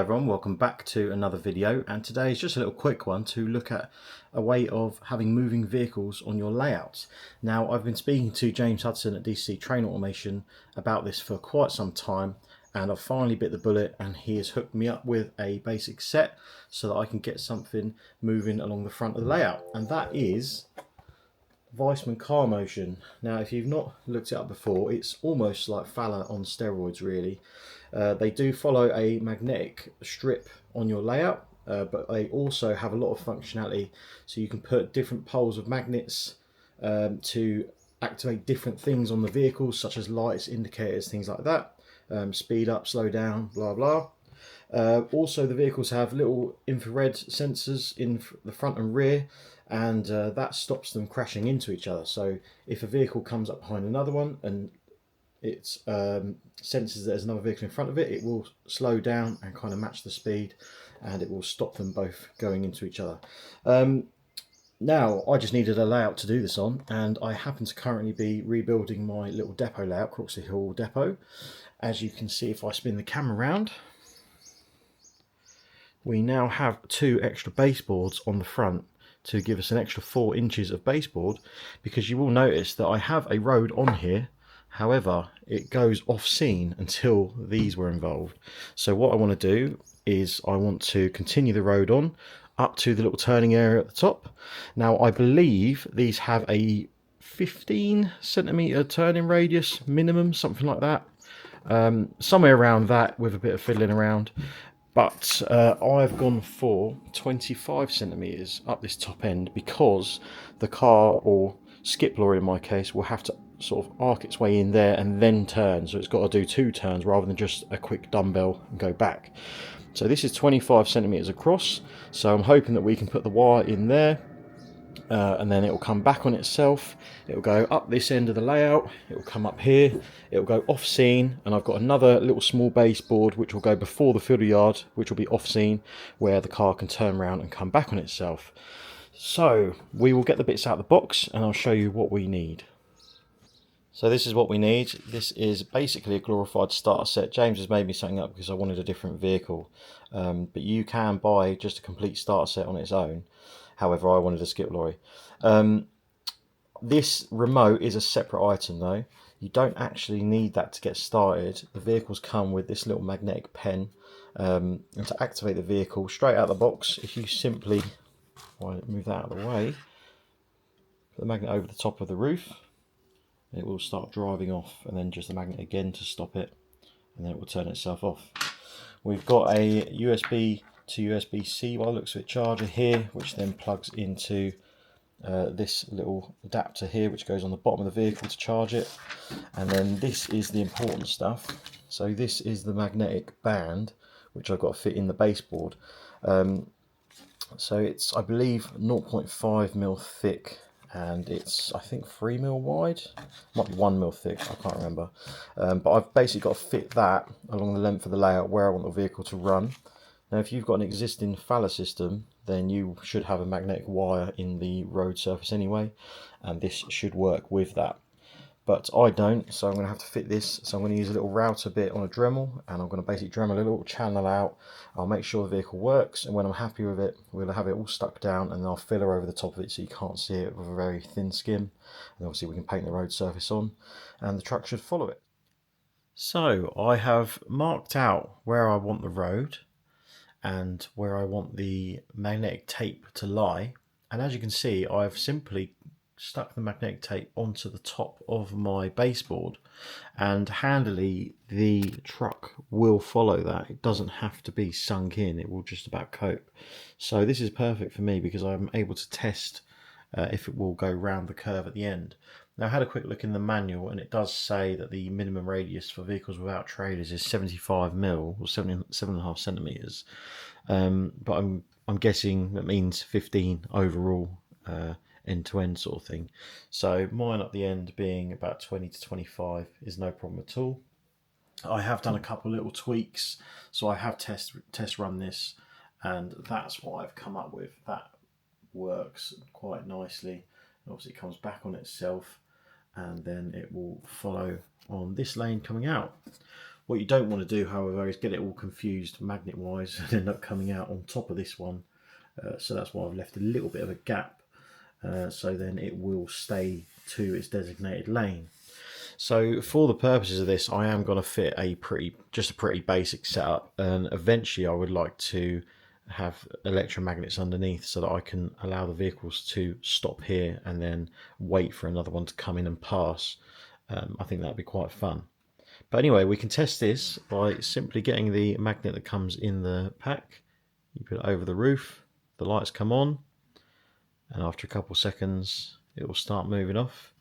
Hello everyone, welcome back to another video, and today is just a little quick one to look at a way of having moving vehicles on your layouts. Now, I've been speaking to James Hudson at DC Train Automation about this for quite some time, and I've finally bit the bullet and he has hooked me up with a basic set so that I can get something moving along the front of the layout, and that is Viessmann Carmotion. Now, if you've not looked it up before, it's almost like Fala on steroids really. They do follow a magnetic strip on your layout, but they also have a lot of functionality, so you can put different poles of magnets to activate different things on the vehicles, such as lights, indicators, things like that, speed up, slow down, blah blah. Also, the vehicles have little infrared sensors in the front and rear, and that stops them crashing into each other. So if a vehicle comes up behind another one and it senses there's another vehicle in front of it, it will slow down and kind of match the speed, and it will stop them both going into each other. Now, I just needed a layout to do this on, and I happen to currently be rebuilding my little depot layout, Croxley Hall depot. As you can see, if I spin the camera around, we now have 2 extra baseboards on the front to give us an extra 4 inches of baseboard, because you will notice that I have a road on here. However, it goes off scene until these were involved. So what I want to do is I want to continue the road on up to the little turning area at the top. Now, I believe these have a 15cm turning radius minimum, something like that. Somewhere around that with a bit of fiddling around. But I've gone for 25cm up this top end, because the car, or skip lorry in my case, will have to sort of arc its way in there and then turn. So it's got to do 2 turns rather than just a quick dumbbell and go back. So this is 25cm across. So I'm hoping that we can put the wire in there, and then it will come back on itself. It will go up this end of the layout, it will come up here, it will go off scene, and I've got another little small baseboard which will go before the fiddle yard, which will be off scene, where the car can turn around and come back on itself. So we will get the bits out of the box and I'll show you what we need. So this is what we need. This is basically a glorified starter set. James has made me something up because I wanted a different vehicle, but you can buy just a complete starter set on its own. However, I wanted a skip lorry. This remote is a separate item though. You don't actually need that to get started. The vehicles come with this little magnetic pen, and to activate the vehicle straight out of the box, if you simply move that out of the way, put the magnet over the top of the roof, it will start driving off, and then just the magnet again to stop it, and then it will turn itself off. We've got a USB to USB-C, by the looks of it, charger here, which then plugs into this little adapter here, which goes on the bottom of the vehicle to charge it. And then this is the important stuff. So this is the magnetic band, which I've got to fit in the baseboard. So it's, I believe, 0.5mm thick, and it's, I think, 3mm wide. Might be 1mm thick, I can't remember. But I've basically got to fit that along the length of the layout where I want the vehicle to run. Now, if you've got an existing Fala system, then you should have a magnetic wire in the road surface anyway, and this should work with that. But I don't, so I'm going to have to fit this. So I'm going to use a little router bit on a Dremel, and I'm going to basically Dremel a little channel out. I'll make sure the vehicle works, and when I'm happy with it, we'll have it all stuck down, and I'll filler over the top of it so you can't see it with a very thin skim. And obviously we can paint the road surface on, and the truck should follow it. So I have marked out where I want the road and where I want the magnetic tape to lie, and as you can see, I've simply stuck the magnetic tape onto the top of my baseboard, and handily the truck will follow that. It doesn't have to be sunk in, it will just about cope. So this is perfect for me because I'm able to test if it will go round the curve at the end. Now, I had a quick look in the manual, and it does say that the minimum radius for vehicles without trailers is 75mm, or 7.5cm. But I'm guessing that means 15 overall, end-to-end sort of thing. So mine at the end being about 20 to 25 is no problem at all. I have done a couple little tweaks, so I have test run this, and that's what I've come up with. That works quite nicely. Obviously it comes back on itself, and then it will follow on this lane coming out. What you don't want to do, however, is get it all confused magnet wise and end up coming out on top of this one. So that's why I've left a little bit of a gap, so then it will stay to its designated lane. So for the purposes of this, I am going to fit just a pretty basic setup, and eventually I would like to have electromagnets underneath so that I can allow the vehicles to stop here and then wait for another one to come in and pass. I think that'd be quite fun. But anyway, we can test this by simply getting the magnet that comes in the pack. You put it over the roof, the lights come on, and after a couple of seconds it will start moving off.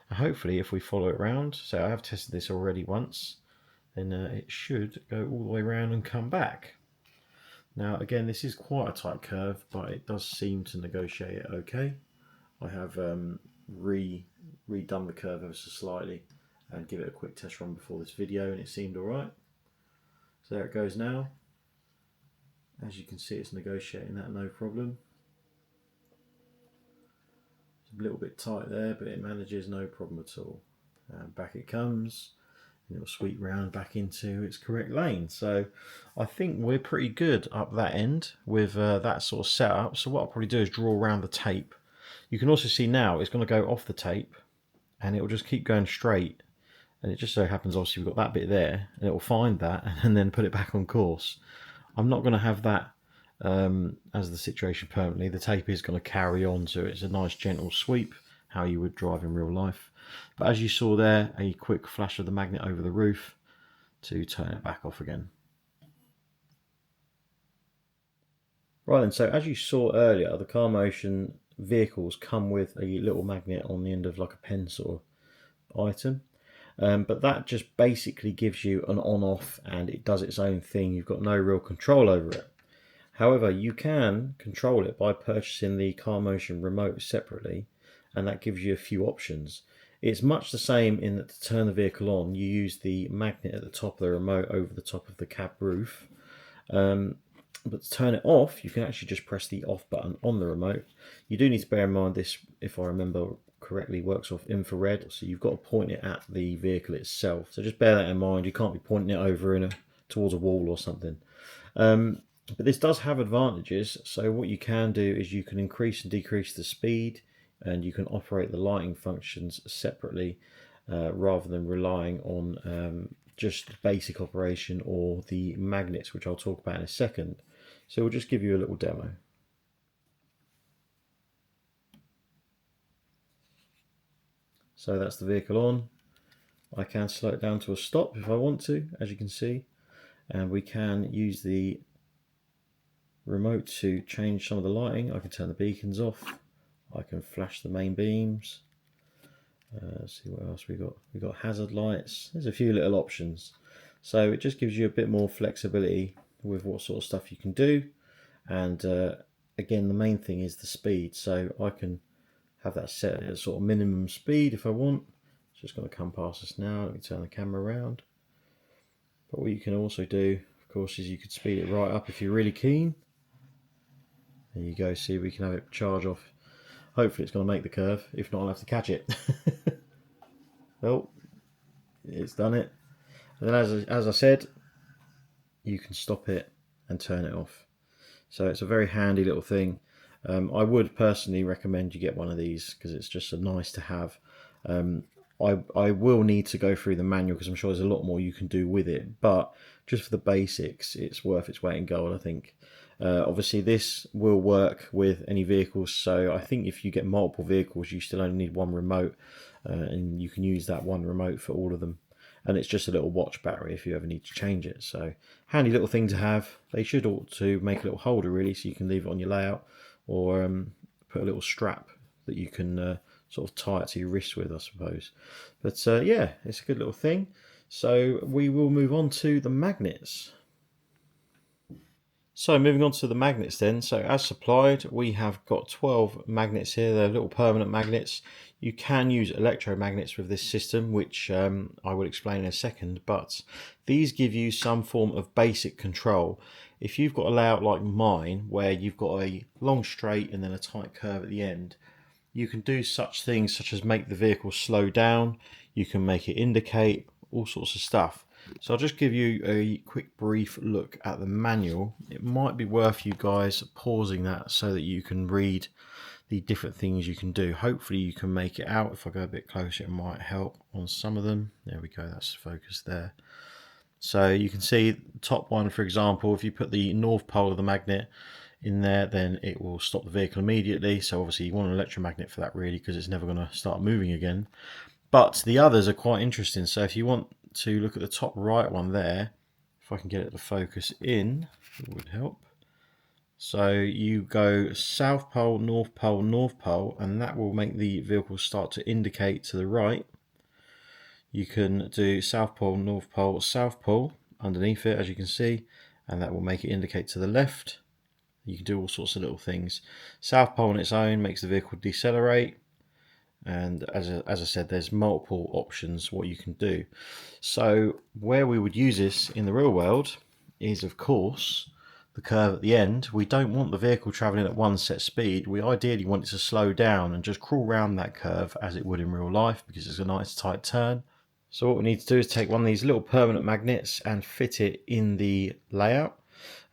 And hopefully if we follow it around, so I have tested this already once, then it should go all the way around and come back. Now again, this is quite a tight curve, but it does seem to negotiate it okay. I have redone the curve ever so slightly and give it a quick test run before this video, and it seemed alright. So there it goes now. As you can see, it's negotiating that no problem. It's a little bit tight there, but it manages no problem at all. And back it comes, and it will sweep round back into its correct lane. So I think we're pretty good up that end with that sort of setup. So what I'll probably do is draw around the tape. You can also see now it's going to go off the tape, and it will just keep going straight. And it just so happens, obviously, we've got that bit there, and it will find that and then put it back on course. I'm not going to have that as the situation permanently. The tape is going to carry on, so it's a nice gentle sweep, how you would drive in real life. But as you saw there, a quick flash of the magnet over the roof to turn it back off again. Right then, so as you saw earlier, the Carmotion vehicles come with a little magnet on the end of like a pen sort of item. But that just basically gives you an on-off, and it does its own thing. You've got no real control over it. However, you can control it by purchasing the Carmotion remote separately, and that gives you a few options. It's much the same in that to turn the vehicle on, you use the magnet at the top of the remote over the top of the cab roof. But to turn it off, you can actually just press the off button on the remote. You do need to bear in mind this, if I remember correctly, works off infrared, so you've got to point it at the vehicle itself. So just bear that in mind. You can't be pointing it over towards a wall or something. But this does have advantages. So what you can do is you can increase and decrease the speed, and you can operate the lighting functions separately rather than relying on just basic operation or the magnets, which I'll talk about in a second. So we'll just give you a little demo. So that's the vehicle on. I can slow it down to a stop if I want to, as you can see, and we can use the remote to change some of the lighting. I can turn the beacons off, I can flash the main beams. See what else we got. We've got hazard lights. There's a few little options. So it just gives you a bit more flexibility with what sort of stuff you can do. And again, the main thing is the speed. So I can have that set at a sort of minimum speed if I want. It's just going to come past us now. Let me turn the camera around. But what you can also do, of course, is you could speed it right up if you're really keen. There you go. See, we can have it charge off. Hopefully it's going to make the curve. If not, I'll have to catch it. Well, it's done it. And then as I said, you can stop it and turn it off. So it's a very handy little thing. I would personally recommend you get one of these because it's just a nice to have. I will need to go through the manual because I'm sure there's a lot more you can do with it. But just for the basics, it's worth its weight in gold, I think. Obviously this will work with any vehicles, so I think if you get multiple vehicles you still only need one remote, and you can use that one remote for all of them, and it's just a little watch battery if you ever need to change it. So handy little thing to have. They should ought to make a little holder really, so you can leave it on your layout, or put a little strap that you can sort of tie it to your wrist with, I suppose. But yeah, it's a good little thing. So we will move on to the magnets. So moving on to the magnets then, so as supplied we have got 12 magnets here. They're little permanent magnets. You can use electromagnets with this system, which I will explain in a second, but these give you some form of basic control. If you've got a layout like mine where you've got a long straight and then a tight curve at the end, you can do such things such as make the vehicle slow down, you can make it indicate, all sorts of stuff. So I'll just give you a quick brief look at the manual. It might be worth you guys pausing that so that you can read the different things you can do. Hopefully you can make it out. If I go a bit closer, it might help on some of them. There we go, that's focused there. So you can see the top one, for example, if you put the north pole of the magnet in there, then it will stop the vehicle immediately. So obviously you want an electromagnet for that really, because it's never going to start moving again. But the others are quite interesting. So if you want to look at the top right one there, if I can get it to focus in, it would help. So you go south pole, north pole, and that will make the vehicle start to indicate to the right. You can do south pole, south pole underneath it, as you can see, and that will make it indicate to the left. You can do all sorts of little things. South pole on its own makes the vehicle decelerate, and as I said, there's multiple options what you can do. So where we would use this in the real world is, of course, the curve at the end. We don't want the vehicle travelling at one set speed. We ideally want it to slow down and just crawl around that curve as it would in real life, because it's a nice tight turn. So what we need to do is take one of these little permanent magnets and fit it in the layout.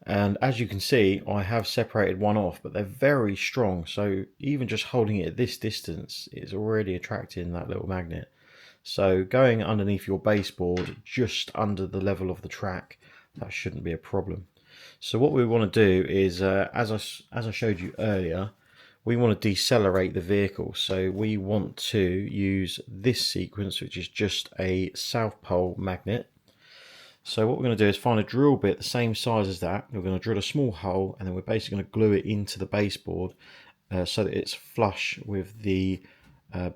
And as you can see, I have separated one off, but they're very strong. So even just holding it at this distance is already attracting that little magnet. So going underneath your baseboard, just under the level of the track, that shouldn't be a problem. So what we want to do is, as I showed you earlier, we want to decelerate the vehicle. So we want to use this sequence, which is just a south pole magnet. So what we're going to do is find a drill bit the same size as that. We're going to drill a small hole, and then we're basically going to glue it into the baseboard so that it's flush with the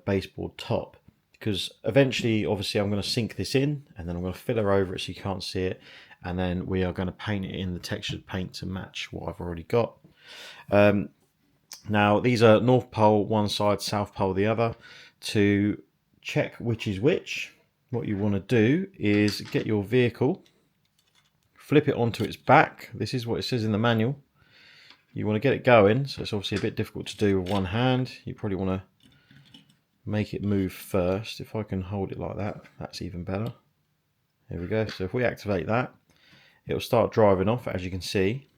baseboard top. Because eventually, obviously, I'm going to sink this in, and then I'm going to filler over it so you can't see it. And then we are going to paint it in the textured paint to match what I've already got. Now, these are north pole one side, south pole the other. To check which is which, what you want to do is get your vehicle, flip it onto its back. This is what it says in the manual. You want to get it going, so it's obviously a bit difficult to do with one hand. You probably want to make it move first. If I can hold it like that, that's even better. There we go. So if we activate that, it'll start driving off, as you can see.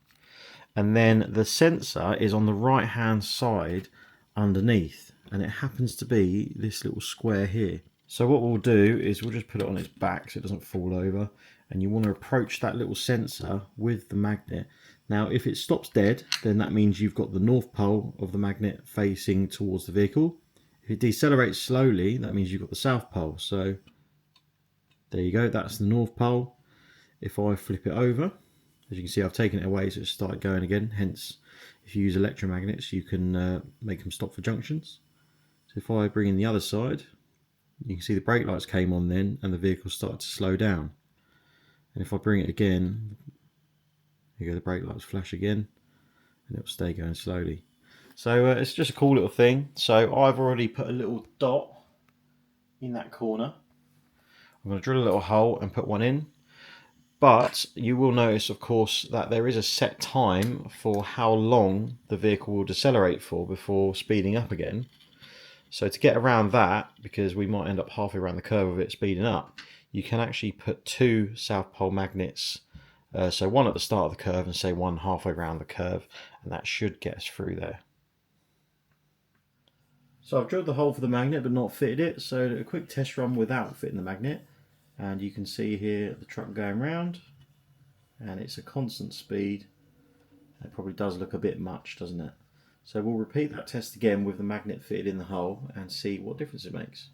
And then the sensor is on the right hand side underneath, and it happens to be this little square here. So what we'll do is we'll just put it on its back so it doesn't fall over, and you want to approach that little sensor with the magnet. Now if it stops dead, then that means you've got the north pole of the magnet facing towards the vehicle. If it decelerates slowly, that means you've got the south pole. So there you go, that's the north pole. If I flip it over, as you can see, I've taken it away, so it's started going again. Hence, if you use electromagnets, you can make them stop for junctions. So if I bring in the other side, you can see the brake lights came on then, and the vehicle started to slow down. And if I bring it again, you go, the brake lights flash again, and it'll stay going slowly. So it's just a cool little thing. So I've already put a little dot in that corner. I'm going to drill a little hole and put one in. But you will notice, of course, that there is a set time for how long the vehicle will decelerate for before speeding up again. So to get around that, because we might end up halfway around the curve of it speeding up, you can actually put two south pole magnets. So one at the start of the curve and say one halfway around the curve, and that should get us through there. So I've drilled the hole for the magnet but not fitted it, so a quick test run without fitting the magnet. And you can see here the truck going round, and it's a constant speed. It probably does look a bit much, doesn't it? So we'll repeat that test again with the magnet fitted in the hole and see what difference it makes.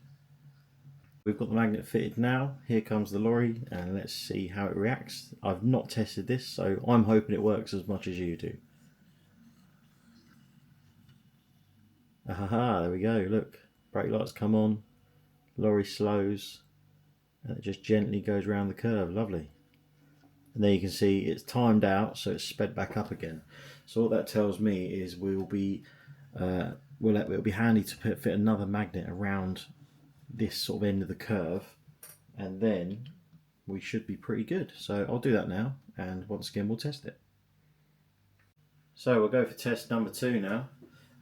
We've got the magnet fitted now. Here comes the lorry, and let's see how it reacts. I've not tested this, so I'm hoping it works as much as you do. Aha, there we go, look. Brake lights come on, lorry slows, and it just gently goes around the curve. Lovely. And there you can see it's timed out, so it's sped back up again. So what that tells me is it'll be handy to fit another magnet around this sort of end of the curve, and then we should be pretty good. So I'll do that now, and once again we'll test it. So we'll go for test number 2 now,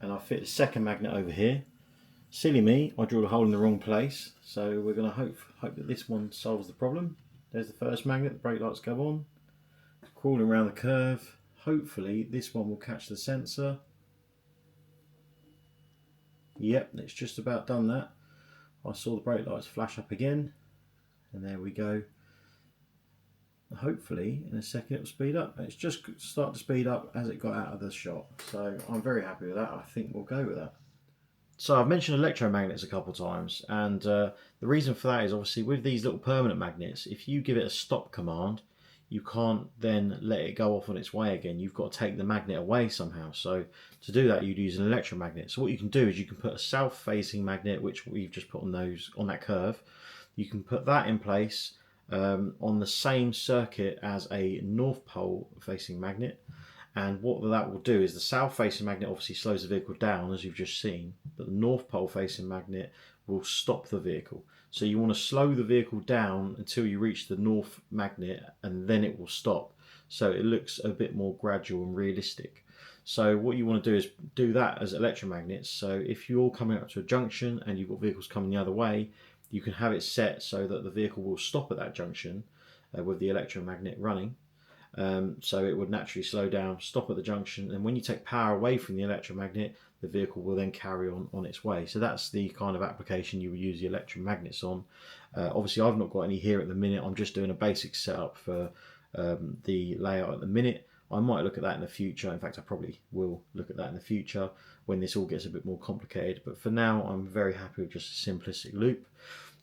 and I'll fit the second magnet over here. Silly me, I drilled a hole in the wrong place, so we're going to hope that this one solves the problem. There's the first magnet, the brake lights go on. Crawling around the curve. Hopefully this one will catch the sensor. Yep, it's just about done that. I saw the brake lights flash up again, and there we go. Hopefully in a second it will speed up. It's just started to speed up as it got out of the shot, so I'm very happy with that. I think we'll go with that. So I've mentioned electromagnets a couple of times, and the reason for that is obviously with these little permanent magnets, if you give it a stop command, you can't then let it go off on its way again. You've got to take the magnet away somehow. So to do that, you'd use an electromagnet. So what you can do is you can put a south-facing magnet, which we've just put on that curve. You can put that in place on the same circuit as a north pole facing magnet, and what that will do is the south facing magnet obviously slows the vehicle down, as you've just seen, but the north pole facing magnet will stop the vehicle. So you want to slow the vehicle down until you reach the north magnet, and then it will stop, so it looks a bit more gradual and realistic. So what you want to do is do that as electromagnets. So if you're coming up to a junction and you've got vehicles coming the other way, you can have it set so that the vehicle will stop at that junction with the electromagnet running. So it would naturally slow down, stop at the junction, and when you take power away from the electromagnet, the vehicle will then carry on its way. So that's the kind of application you would use the electromagnets on. Obviously I've not got any here at the minute. I'm just doing a basic setup for the layout at the minute. I might look at that in the future. In fact, I probably will look at that in the future when this all gets a bit more complicated. But for now, I'm very happy with just a simplistic loop.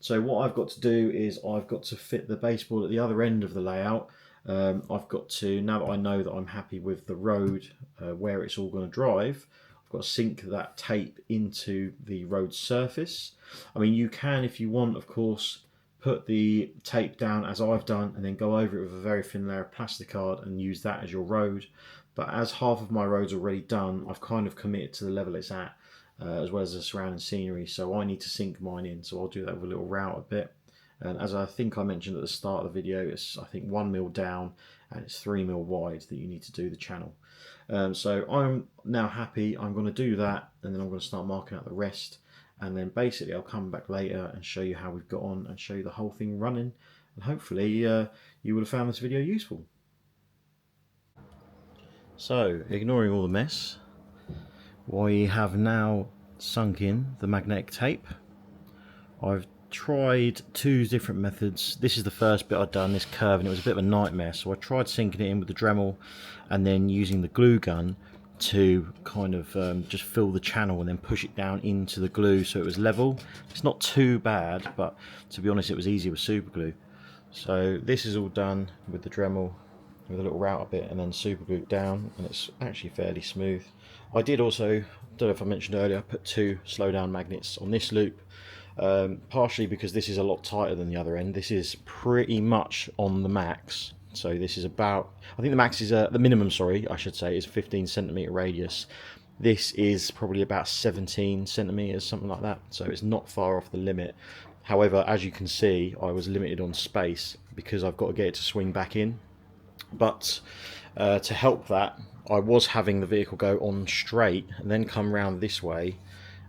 So what I've got to do is I've got to fit the baseboard at the other end of the layout. I've got to, now that I know that I'm happy with the road where it's all going to drive, I've got to sink that tape into the road surface. I mean, you can, if you want, of course, put the tape down as I've done and then go over it with a very thin layer of plasticard and use that as your road. But as half of my road's already done, I've kind of committed to the level it's at, as well as the surrounding scenery, so I need to sink mine in. So I'll do that with a little route a bit. And as I think I mentioned at the start of the video, it's I think 1 mil down and it's 3 mil wide that you need to do the channel. So I'm now happy. I'm going to do that, and then I'm going to start marking out the rest. And then basically I'll come back later and show you how we've got on and show you the whole thing running. And hopefully you would have found this video useful. So, ignoring all the mess, we have now sunk in the magnetic tape. I've tried 2 different methods. This is the first bit I'd done, this curve, and it was a bit of a nightmare. So I tried sinking it in with the Dremel and then using the glue gun to kind of just fill the channel and then push it down into the glue so it was level. It's not too bad, but to be honest it was easier with super glue. So this is all done with the Dremel with a little router bit and then super glued down, and it's actually fairly smooth. I did also, don't know if I mentioned earlier, I put 2 slow down magnets on this loop, partially because this is a lot tighter than the other end. This is pretty much on the max. So this is about, I think the max is, the minimum, sorry, I should say, is 15 centimeter radius. This is probably about 17 centimeters, something like that. So it's not far off the limit. However, as you can see, I was limited on space because I've got to get it to swing back in. But to help that, I was having the vehicle go on straight and then come round this way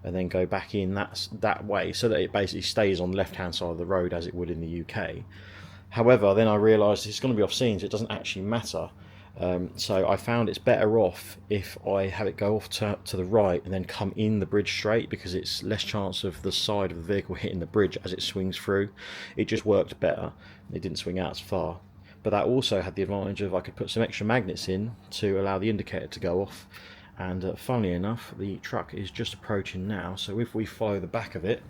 and then go back in that way, so that it basically stays on the left hand side of the road as it would in the UK. However, then I realised it's going to be off scene, so it doesn't actually matter. So I found it's better off if I have it go off to the right and then come in the bridge straight, because it's less chance of the side of the vehicle hitting the bridge as it swings through. It just worked better. It didn't swing out as far. But that also had the advantage of I could put some extra magnets in to allow the indicator to go off. And funnily enough, the truck is just approaching now, so if we follow the back of it,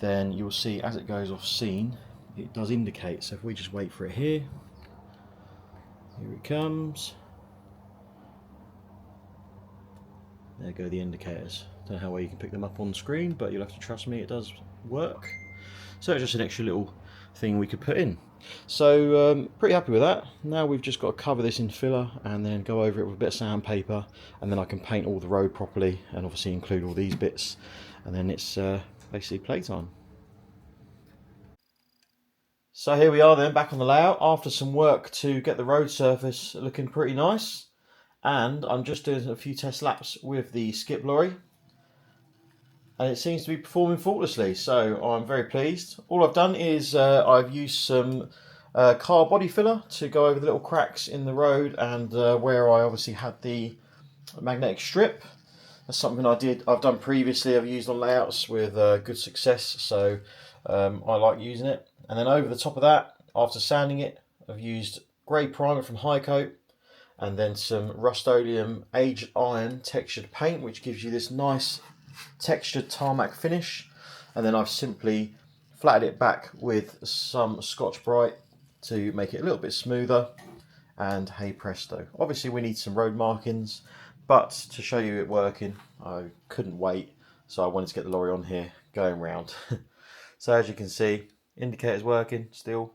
then you'll see as it goes off scene, it does indicate. So if we just wait for it here it comes. There go the indicators. Don't know how well you can pick them up on screen, but you'll have to trust me, it does work. So it's just an extra little thing we could put in. So pretty happy with that. Now we've just got to cover this in filler and then go over it with a bit of sandpaper, and then I can paint all the road properly and obviously include all these bits, and then it's basically playtime. So here we are then, back on the layout after some work to get the road surface looking pretty nice, and I'm just doing a few test laps with the skip lorry, and it seems to be performing faultlessly, so I'm very pleased. All I've done is I've used some car body filler to go over the little cracks in the road, and where I obviously had the magnetic strip. That's something I've done previously. I've used on layouts with good success, so I like using it. And then over the top of that, after sanding it, I've used grey primer from High Coat, and then some Rust-Oleum aged iron textured paint, which gives you this nice textured tarmac finish. And then I've simply flattened it back with some Scotch-Brite to make it a little bit smoother, and hey presto. Obviously we need some road markings, but to show you it working, I couldn't wait, so I wanted to get the lorry on here going round. So as you can see, indicator's working still.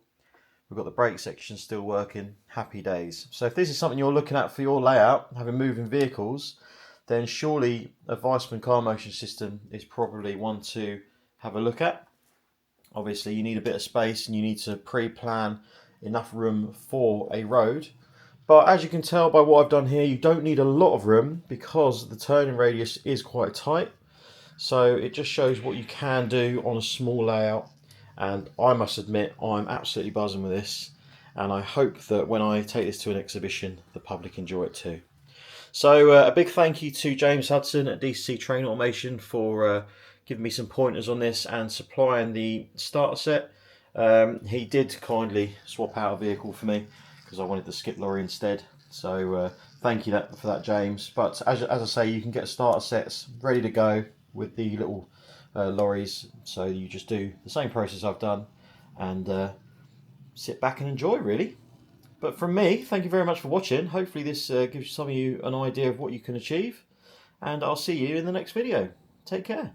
We've got the brake section still working. Happy days. So if this is something you're looking at for your layout, having moving vehicles, then surely a Viessmann Carmotion system is probably one to have a look at. Obviously you need a bit of space and you need to pre-plan enough room for a road. But as you can tell by what I've done here, you don't need a lot of room because the turning radius is quite tight. So it just shows what you can do on a small layout. And I must admit, I'm absolutely buzzing with this. And I hope that when I take this to an exhibition, the public enjoy it too. So a big thank you to James Hudson at DCC Train Automation for giving me some pointers on this and supplying the starter set. He did kindly swap out a vehicle for me because I wanted the skip lorry instead. So thank you for that, James. But as I say, you can get starter sets ready to go with the little lorries. So you just do the same process I've done and sit back and enjoy, really. But from me, thank you very much for watching. Hopefully this gives some of you an idea of what you can achieve. And I'll see you in the next video. Take care.